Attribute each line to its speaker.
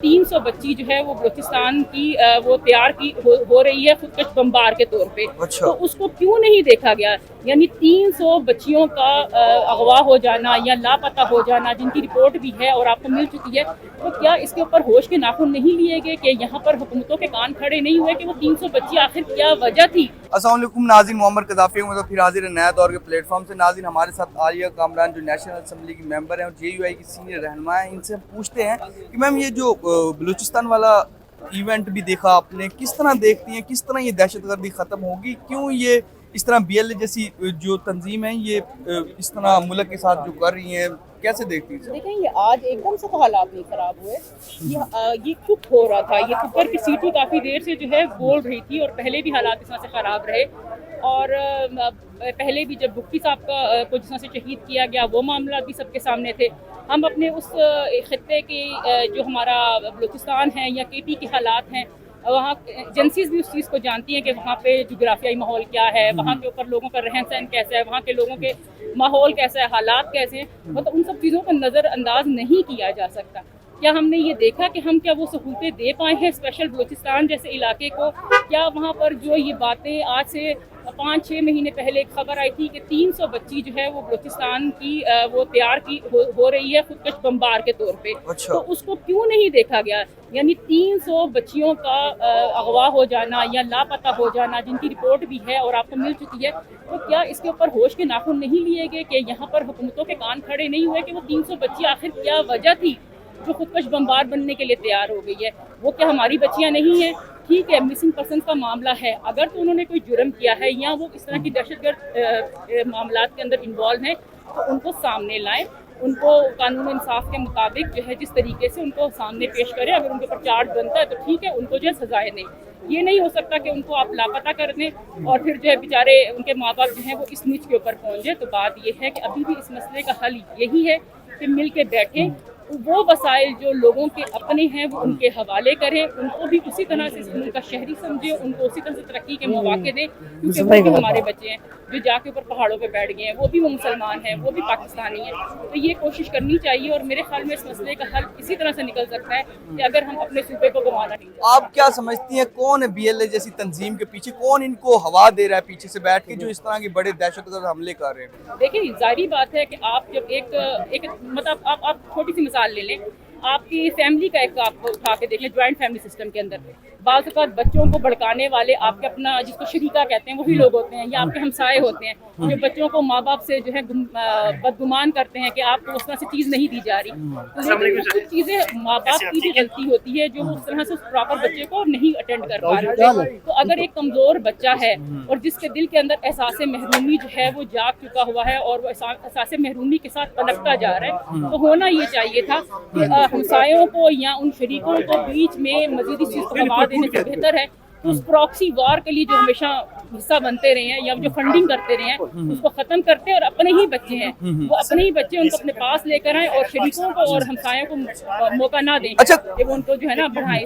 Speaker 1: 300 बच्ची जो है वो बलूचिस्तान की वो तैयार की हो रही है खुदकश बमबार के तौर पे।
Speaker 2: अच्छा।
Speaker 1: तो उसको क्यों नहीं देखा गया? यानी 300 बच्चियों का अगवा हो जाना या लापता हो जाना जिनकी रिपोर्ट भी है और आपको मिल चुकी है, तो क्या इसके ऊपर होश के नाखून नहीं लिए गए कि यहाँ पर हुकूमतों के कान खड़े नहीं हुए कि वो 300 बच्ची आखिर क्या वजह थी?
Speaker 2: अस्सलाम वालेकुम नाज़रीन, मोहम्मद कज़ाफ़ी हूं तो फिर हाजिर है नया दौर के प्लेटफॉर्म से। नाज़रीन, हमारे साथ आलिया कामरान जो नेशनल असम्बली की मेंबर हैं और JUI की सीनियर रहनुमा हैं, इनसे हम पूछते हैं कि मैम ये जो बलूचिस्तान वाला इवेंट भी देखा आपने, किस तरह देखती हैं, किस तरह ये दहशतगर्दी ख़त्म होगी, क्यों ये इस तरह BLA जैसी जो तंजीम है ये इस तरह मुल्क के साथ जो कर रही हैं, कैसे देखती हैं?
Speaker 1: देखें, ये आज एकदम से तो हालात नहीं खराब हुए। ये चुप हो रहा था, ये ऊपर की सीटी काफ़ी देर से जो है बोल रही थी और पहले भी हालात इस तरह से ख़राब रहे। और पहले भी जब बुक्की साहब को जिस तरह से शहीद किया गया वो मामला भी सबके सामने थे। हम अपने उस खत्ते के जो हमारा बलूचिस्तान है या KP के हालात हैं, वहाँ एजेंसीज भी उस चीज़ को जानती हैं कि वहाँ पे जोग्राफियाई माहौल क्या है, वहाँ के ऊपर लोगों का रहन सहन कैसा है, वहाँ के लोगों के माहौल कैसा है, हालात कैसे हैं, मतलब उन सब चीज़ों को नज़रअंदाज नहीं किया जा सकता। क्या हमने ये देखा कि हम क्या वो सहूलतें दे पाए हैं स्पेशल बलूचिस्तान जैसे इलाके को? क्या वहाँ पर जो ये बातें आज से 5-6 महीने पहले एक खबर आई थी कि 300 बच्ची जो है वो बलूचिस्तान की वो तैयार की हो रही है खुदकश बमबार के तौर पे।
Speaker 2: अच्छा।
Speaker 1: तो उसको क्यों नहीं देखा गया? यानी 300 बच्चियों का अगवा हो जाना या लापता हो जाना जिनकी रिपोर्ट भी है और आपको मिल चुकी है, तो क्या इसके ऊपर होश के नाखून नहीं लिए गए कि यहाँ पर हुकूमतों के कान खड़े नहीं हुए कि वो 300 बच्ची आखिर क्या वजह थी जो खुदकश बमबार बनने के लिए तैयार हो गई है? वो क्या हमारी बच्चियां नहीं हैं? ठीक है, मिसिंग पर्सन का मामला है, अगर तो उन्होंने कोई जुर्म किया है या वो इस तरह की दहशतगर्द मामलात के अंदर इन्वॉल्व हैं, तो उनको सामने लाएं, उनको कानून इंसाफ के मुताबिक जो है जिस तरीके से उनको सामने पेश करें। अगर उनके ऊपर चार्ज बनता है तो ठीक है, उनको जो है सजाएं दें। ये नहीं हो सकता कि उनको आप लापता कर दें और फिर जो है बेचारे उनके माँ बाप जो हैं वो इस नीच के ऊपर पहुँच जाए। तो बात ये है कि अभी भी इस मसले का हल यही है कि मिल के बैठें, वो वसाइल जो लोगों के अपने हैं वो उनके हवाले करें, उनको भी उसी तरह से उनका शहरी समझे, उनको उसी तरह से तरक्की के मौके दें, क्योंकि वो भी हमारे बच्चे हैं जो जाके ऊपर पहाड़ों पे बैठ गए हैं, वो भी वो मुसलमान हैं, वो भी पाकिस्तानी हैं। तो ये कोशिश करनी चाहिए और मेरे ख्याल में इस मसले का हल इसी तरह से निकल सकता है कि अगर हम अपने सूबे को गंवाना नहीं चाहते।
Speaker 2: आप क्या समझती हैं, कौन है BLA जैसी तंजीम के पीछे, कौन इनको हवा दे रहा है पीछे से बैठ के जो इस तरह के बड़े दहशतगर्द हमले कर रहे हैं?
Speaker 1: देखिए, जाहिर बात है कि आप जब एक मतलब आप छोटी सी मिसाल ले लें, आपकी फैमिली का एक आप उठा के देख लें, ज्वाइंट फैमिली सिस्टम के अंदर बाज़ औक़ात बच्चों को भड़काने वाले आपके अपना जिसको शरीका कहते हैं वही लोग होते हैं या आपके हमसाए होते हैं जो बच्चों को माँ बाप से जो है बदगुमान करते हैं कि आपको उस तरह से चीज़ नहीं दी जा रही। तो लेकिन कुछ चीज़ें माँ बाप की भी गलती होती है जो उस तरह से उस प्रॉपर बच्चे को नहीं अटेंड कर पा रहे। तो अगर एक कमज़ोर बच्चा है और जिसके दिल के अंदर एहसास महरूमी जो है वो जाग चुका हुआ है और वो एहसास महरूमी के साथ पनपता जा रहा है, तो होना ये चाहिए था कि हमसायों को या उन शरीकों को बीच में मज़ीद इस चीज़ को हवा देने से बेहतर है कि उस प्रॉक्सी वार के लिए जो हमेशा हिस्सा बनते रहे हैं या जो फंडिंग करते रहे हैं उसको ख़त्म करते और अपने ही बच्चे हैं वो अपने ही बच्चे उनको अपने पास लेकर आए और शरीकों को और हमसायों को मौका ना दें।
Speaker 2: अच्छा।
Speaker 1: कि वो उनको जो है ना बढ़ाएं।